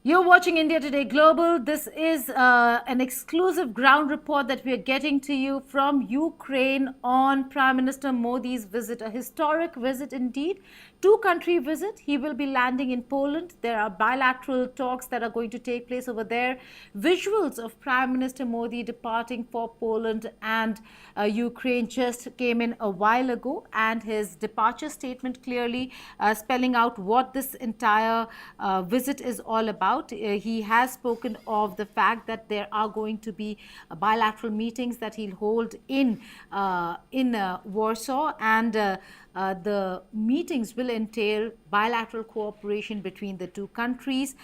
You're watching India Today Global. This is an exclusive ground report that we are getting to you from Ukraine on Prime Minister Modi's visit, a historic visit indeed. Two-country visit. He will be landing in Poland. There are bilateral talks that are going to take place over there. Visuals of Prime Minister Modi departing for Poland and Ukraine just came in a while ago, and his departure statement clearly spelling out what this entire visit is all about. He has spoken of the fact that there are going to be bilateral meetings that he'll hold in Warsaw, and the meetings will entail bilateral cooperation between the two countries.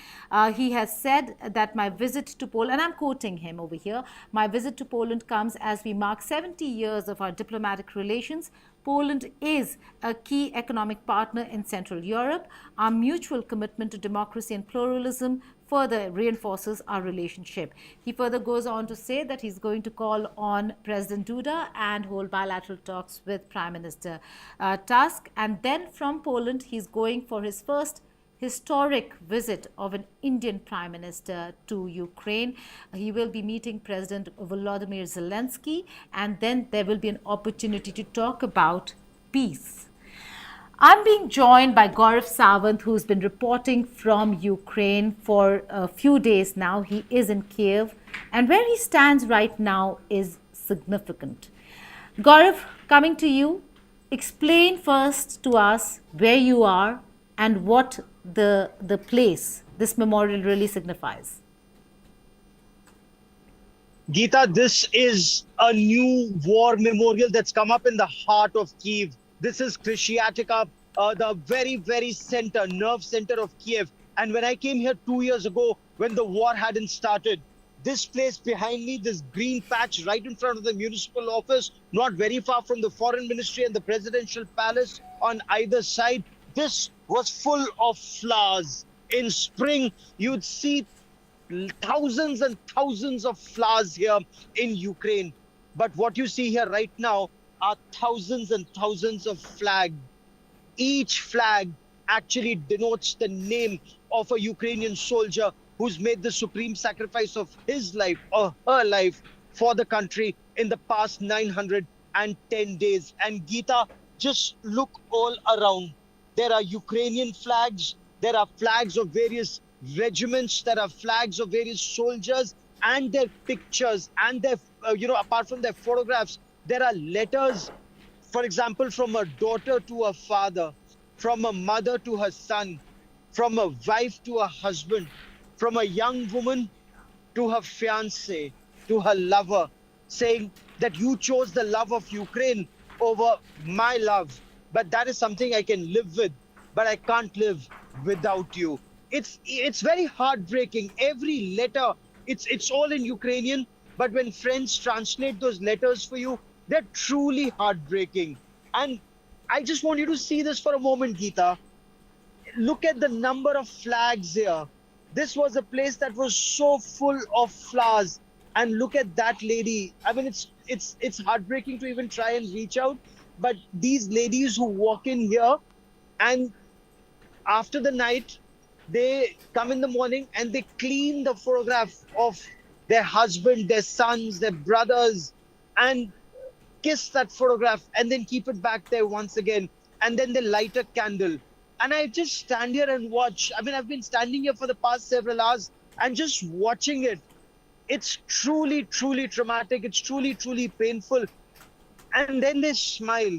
He has said that my visit to Poland, and I'm quoting him over here, my visit to Poland comes as we mark 70 years of our diplomatic relations. Poland is a key economic partner in Central Europe. Our mutual commitment to democracy and pluralism further reinforces our relationship. He further goes on to say that he's going to call on President Duda and hold bilateral talks with Prime Minister Tusk. And then from Poland, he's going for his first historic visit of an Indian Prime Minister to Ukraine. He will be meeting President Volodymyr Zelensky, and then there will be an opportunity to talk about peace. I'm being joined by Gaurav Sawant, who's been reporting from Ukraine for a few days now. He is in Kyiv, and where he stands right now is significant. Gaurav, coming to you, explain first to us where you are and what the place, this memorial, really signifies. Geeta, this is a new war memorial that's come up in the heart of Kyiv. This is Krishiatica, the very, very center, nerve center of Kyiv. And when I came here 2 years ago, when the war hadn't started, this place behind me, this green patch right in front of the municipal office, not very far from the foreign ministry and the presidential palace on either side, this was full of flowers. In spring, you'd see thousands and thousands of flowers here in Ukraine. But what you see here right now are thousands and thousands of flags. Each flag actually denotes the name of a Ukrainian soldier who's made the supreme sacrifice of his life or her life for the country in the past 910 days. And Geeta, just look all around. There are Ukrainian flags, there are flags of various regiments, there are flags of various soldiers and their pictures and their, apart from their photographs, there are letters, for example, from a daughter to a father, from a mother to her son, from a wife to a husband, from a young woman to her fiancé, to her lover, saying that you chose the love of Ukraine over my love. But that is something I can live with, but I can't live without you. It's very heartbreaking. Every letter, it's all in Ukrainian, but when friends translate those letters for you, they're truly heartbreaking. And I just want you to see this for a moment, Geeta. Look at the number of flags here. This was a place that was so full of flowers. And look at that lady. I mean, it's heartbreaking to even try and reach out. But these ladies who walk in here, and after the night, they come in the morning and they clean the photograph of their husband, their sons, their brothers, and kiss that photograph and then keep it back there once again. And then they light a candle. And I just stand here and watch. I mean, I've been standing here for the past several hours and just watching it. It's truly, truly traumatic. It's truly, truly painful. And then they smile.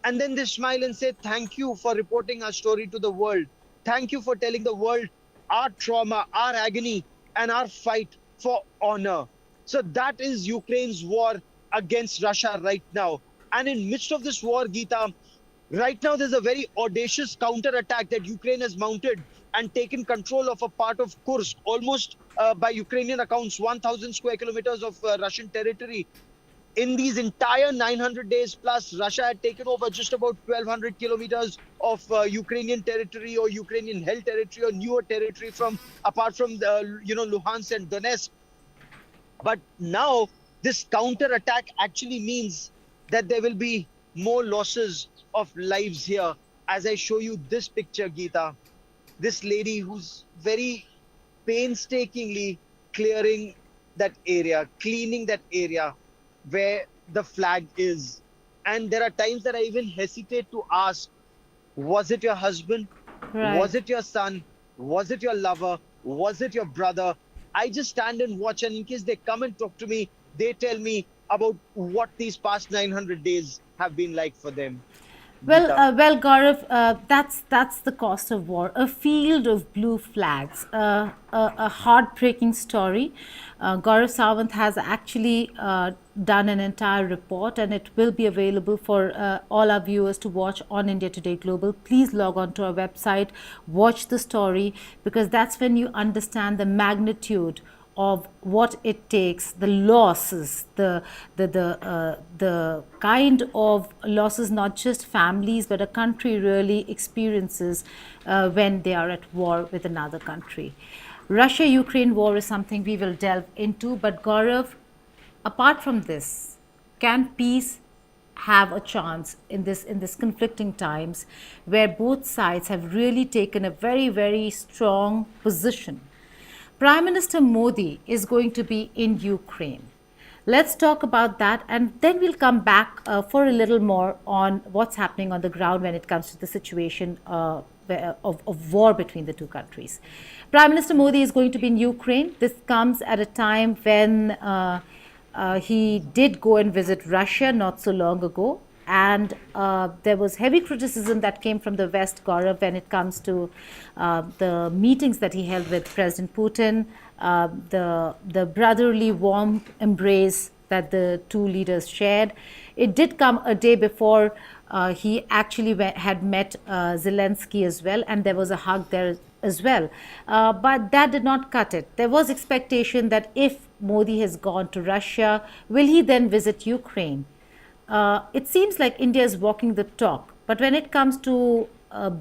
And then they smile and say, thank you for reporting our story to the world. Thank you for telling the world our trauma, our agony, and our fight for honor. So that is Ukraine's war against Russia right now. And in midst of this war, Geeta, right now there's a very audacious counterattack that Ukraine has mounted and taken control of a part of Kursk, almost by Ukrainian accounts, 1,000 square kilometers of Russian territory. In these entire 900 days plus, Russia had taken over just about 1,200 kilometers of Ukrainian territory or Ukrainian held territory or newer territory apart from the, Luhansk and Donetsk. But now this counter-attack actually means that there will be more losses of lives here. As I show you this picture, Geeta, this lady who's very painstakingly clearing that area, cleaning that area where the flag is. And there are times that I even hesitate to ask, was it your husband? Right. Was it your son? Was it your lover? Was it your brother? I just stand and watch, and in case they come and talk to me, they tell me about what these past 900 days have been like for them. Geeta. Gaurav, that's the cost of war. A field of blue flags. A heartbreaking story. Gaurav Sawant has actually done an entire report, and it will be available for all our viewers to watch on India Today Global. Please log on to our website, watch the story, because that's when you understand the magnitude of what it takes, the losses, the kind of losses not just families but a country really experiences when they are at war with another country. Russia-Ukraine war is something we will delve into, but Gaurav, apart from this, can peace have a chance in this conflicting times where both sides have really taken a very strong position? Prime Minister Modi is going to be in Ukraine. Let's talk about that, and then we'll come back for a little more on what's happening on the ground when it comes to the situation of war between the two countries. Prime Minister Modi is going to be in Ukraine. This comes at a time when he did go and visit Russia not so long ago. And there was heavy criticism that came from the West, Gaurav, when it comes to the meetings that he held with President Putin, the brotherly warm embrace that the two leaders shared. It did come a day before he actually had met Zelensky as well, and there was a hug there as well. But that did not cut it. There was expectation that if Modi has gone to Russia, will he then visit Ukraine? It seems like India is walking the talk, but when it comes to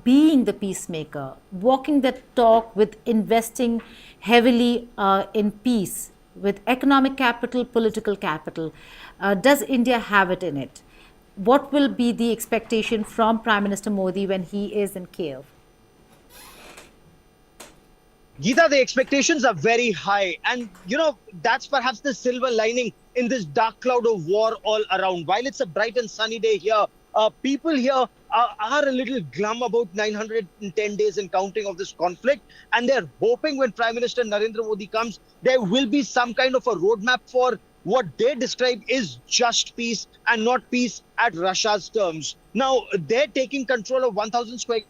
being the peacemaker, walking the talk with investing heavily in peace, with economic capital, political capital, does India have it in it? What will be the expectation from Prime Minister Modi when he is in Kyiv? Geeta, the expectations are very high. And, that's perhaps the silver lining in this dark cloud of war all around. While it's a bright and sunny day here, people here are a little glum about 910 days and counting of this conflict. And they're hoping when Prime Minister Narendra Modi comes, there will be some kind of a roadmap for what they describe is just peace and not peace at Russia's terms. Now, they're taking control of 1,000 square.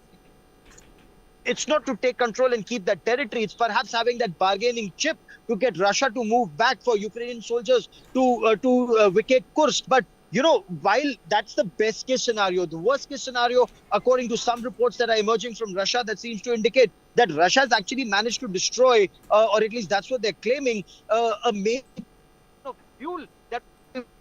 It's not to take control and keep that territory. It's perhaps having that bargaining chip to get Russia to move back for Ukrainian soldiers to vacate Kursk. But, while that's the best case scenario, the worst case scenario, according to some reports that are emerging from Russia, that seems to indicate that Russia has actually managed to destroy, or at least that's what they're claiming, a main fuel that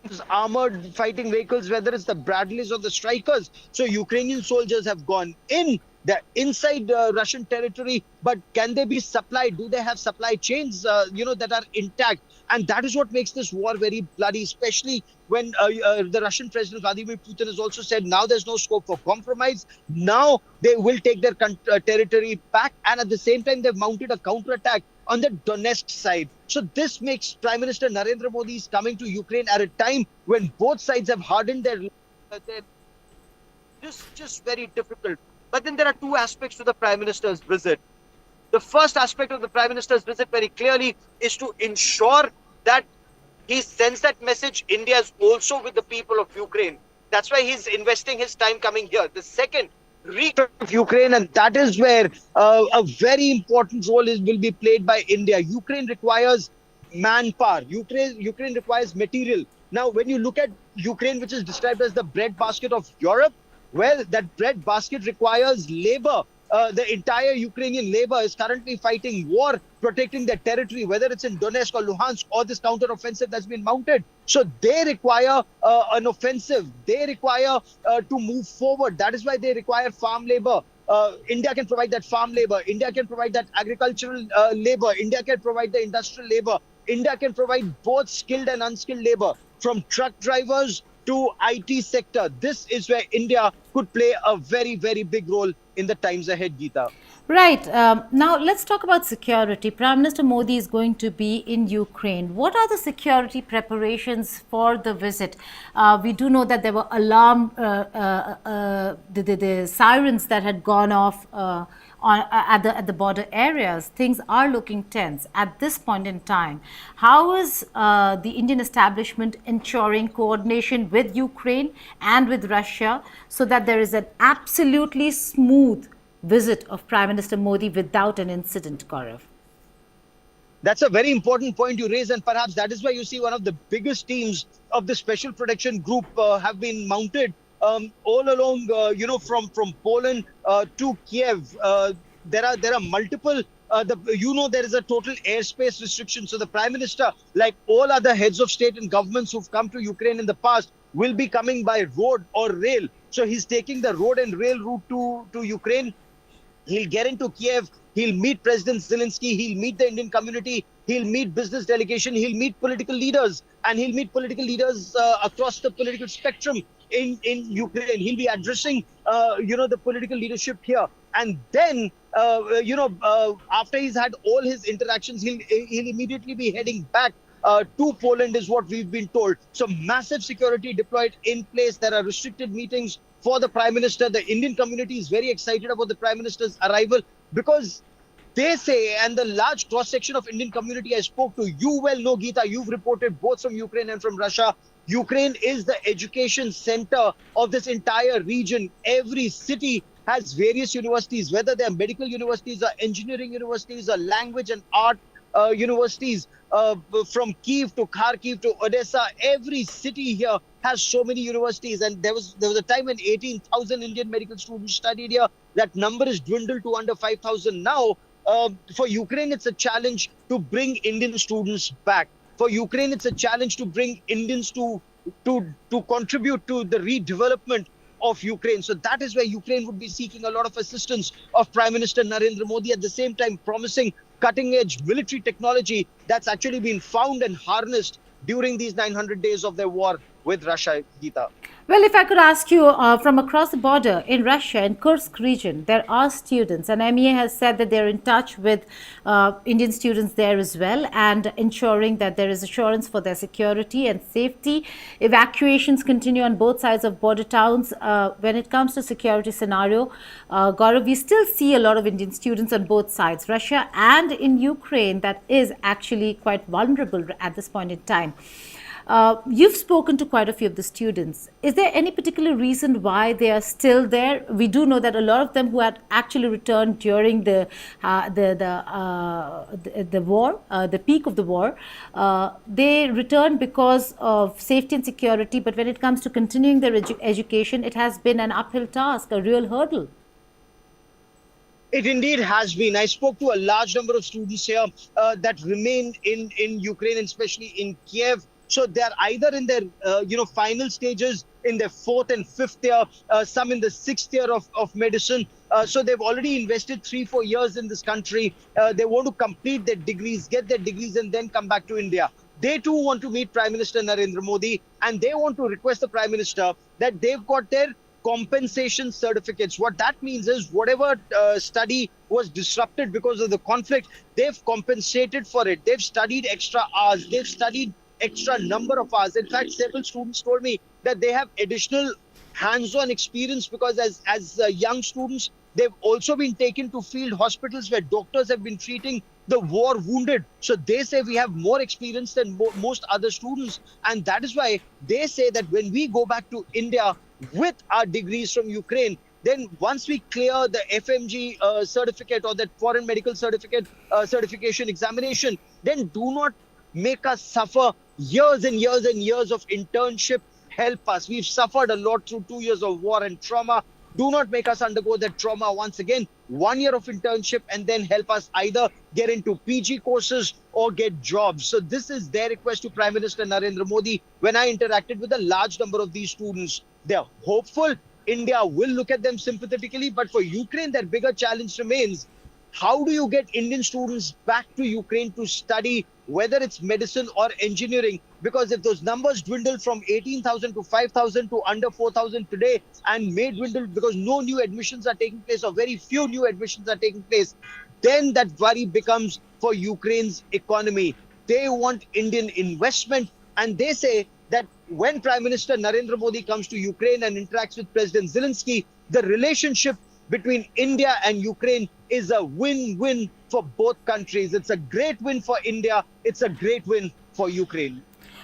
is armored fighting vehicles, whether it's the Bradleys or the Strikers. So Ukrainian soldiers have gone in. They're inside Russian territory, but can they be supplied? Do they have supply chains, that are intact? And that is what makes this war very bloody, especially when the Russian President Vladimir Putin has also said now there's no scope for compromise. Now they will take their territory back. And at the same time, they've mounted a counterattack on the Donetsk side. So this makes Prime Minister Narendra Modi is coming to Ukraine at a time when both sides have hardened their just very difficult. But then there are two aspects to the Prime Minister's visit. The first aspect of the Prime Minister's visit very clearly is to ensure that he sends that message India is also with the people of Ukraine. That's why he's investing his time coming here. The second, of Ukraine, and that is where a very important role will be played by India. Ukraine requires manpower. Ukraine requires material. Now, when you look at Ukraine, which is described as the breadbasket of Europe, well, that breadbasket requires labor. The entire Ukrainian labor is currently fighting war, protecting their territory, whether it's in Donetsk or Luhansk or this counter-offensive that's been mounted. So they require an offensive. They require to move forward. That is why they require farm labor. India can provide that farm labor. India can provide that agricultural labor. India can provide the industrial labor. India can provide both skilled and unskilled labor, from truck drivers to IT sector. This is where India could play a very big role in the times ahead, Geeta. Right. Now, let's talk about security. Prime Minister Modi is going to be in Ukraine. What are the security preparations for the visit? We do know that there were the sirens that had gone off at the border areas. Things are looking tense at this point in time. How is the Indian establishment ensuring coordination with Ukraine and with Russia so that there is an absolutely smooth visit of Prime Minister Modi without an incident, Gaurav? That's a very important point you raise, and perhaps that is why you see one of the biggest teams of the Special Protection Group have been mounted all along. From Poland to Kiev. There are multiple. There is a total airspace restriction. So the Prime Minister, like all other heads of state and governments who've come to Ukraine in the past, will be coming by road or rail. So he's taking the road and rail route to Ukraine. He'll get into Kiev. He'll meet President Zelensky. He'll meet the Indian community. He'll meet business delegation. He'll meet political leaders, and he'll meet political leaders across the political spectrum in Ukraine. He'll be addressing, the political leadership here, and then, after he's had all his interactions, he'll immediately be heading back to Poland, is what we've been told. So massive security deployed in place. There are restricted meetings for the Prime Minister. The Indian community is very excited about the Prime Minister's arrival because they say, and the large cross-section of Indian community I spoke to, you well know, Geeta, you've reported both from Ukraine and from Russia. Ukraine is the education center of this entire region. Every city has various universities, whether they're medical universities or engineering universities or language and art universities. From Kyiv to Kharkiv to Odessa, every city here has so many universities. And there was a time when 18,000 Indian medical students studied here. That number is dwindled to under 5,000 now. For Ukraine, it's a challenge to bring Indian students back. For Ukraine, it's a challenge to bring Indians to contribute to the redevelopment of Ukraine. So that is where Ukraine would be seeking a lot of assistance of Prime Minister Narendra Modi, at the same time promising cutting-edge military technology that's actually been found and harnessed during these 900 days of their war with Russia, Geeta. Well, if I could ask you, from across the border in Russia, in Kursk region, there are students, and MEA has said that they're in touch with Indian students there as well, and ensuring that there is assurance for their security and safety. Evacuations continue on both sides of border towns. When it comes to security scenario, Gaurav, we still see a lot of Indian students on both sides, Russia and in Ukraine, that is actually quite vulnerable at this point in time. You've spoken to quite a few of the students. Is there any particular reason why they are still there? We do know that a lot of them who had actually returned during the war, the peak of the war, they returned because of safety and security. But when it comes to continuing their education, it has been an uphill task, a real hurdle. It indeed has been. I spoke to a large number of students here that remain in Ukraine, and especially in Kiev. So they're either in their, final stages, in their 4th and 5th year, some in the 6th year of medicine. So they've already invested 3-4 years in this country. They want to complete their degrees, get their degrees, and then come back to India. They too want to meet Prime Minister Narendra Modi, and they want to request the Prime Minister that they've got their compensation certificates. What that means is whatever study was disrupted because of the conflict, they've compensated for it. They've studied extra hours. They've studied extra number of hours. In fact, several students told me that they have additional hands-on experience because as young students, they've also been taken to field hospitals where doctors have been treating the war wounded. So they say we have more experience than most other students. And that is why they say that when we go back to India with our degrees from Ukraine, then once we clear the FMG certificate or that foreign medical certification examination, then do not make us suffer years and years and years of internship. Help us. We've suffered a lot through 2 years of war and trauma. Do not make us undergo that trauma once again. 1 year of internship, and then help us either get into PG courses or get jobs. So this is their request to Prime Minister Narendra Modi. When I interacted with a large number of these students, they're hopeful India will look at them sympathetically. But for Ukraine, that bigger challenge remains. How do you get Indian students back to Ukraine to study whether it's medicine or engineering, because if those numbers dwindle from 18,000 to 5,000 to under 4,000 today, and may dwindle because no new admissions are taking place or very few new admissions are taking place, then that worry becomes for Ukraine's economy. They want Indian investment, and they say that when Prime Minister Narendra Modi comes to Ukraine and interacts with President Zelensky, the relationship between India and Ukraine is a win-win for both countries. It's a great win for India. It's a great win for Ukraine.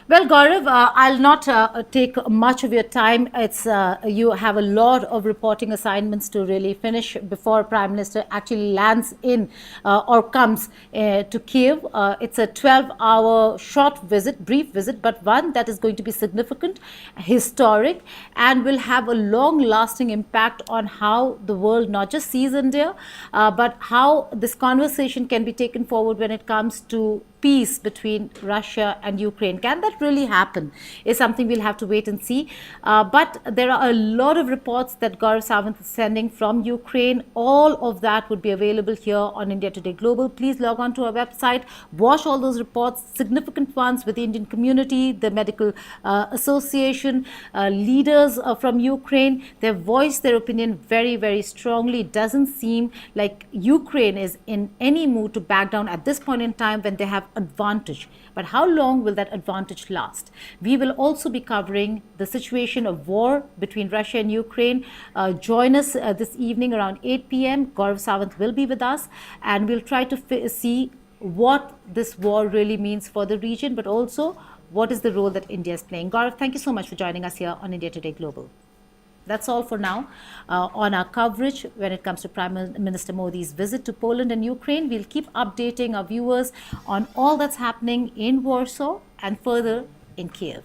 Well, Gaurav, I'll not take much of your time. It's you have a lot of reporting assignments to really finish before Prime Minister actually lands in or comes to Kyiv. It's a 12-hour short visit, brief visit, but one that is going to be significant, historic, and will have a long-lasting impact on how the world not just sees India, but how this conversation can be taken forward when it comes to peace between Russia and Ukraine. Can that really happen is something we'll have to wait and see. But there are a lot of reports that Gaurav Sawant is sending from Ukraine. All of that would be available here on India Today Global. Please log on to our website, watch all those reports, significant ones with the Indian community, the Medical Association, leaders from Ukraine. They've voiced their opinion very, very strongly. It doesn't seem like Ukraine is in any mood to back down at this point in time when they have advantage. But how long will that advantage last? We will also be covering the situation of war between Russia and Ukraine. Join us this evening around 8 p.m. Gaurav Sawant will be with us, and we'll try to see what this war really means for the region, but also what is the role that India is playing. Gaurav, thank you so much for joining us here on India Today Global. That's all for now on our coverage when it comes to Prime Minister Modi's visit to Poland and Ukraine. We'll keep updating our viewers on all that's happening in Warsaw and further in Kyiv.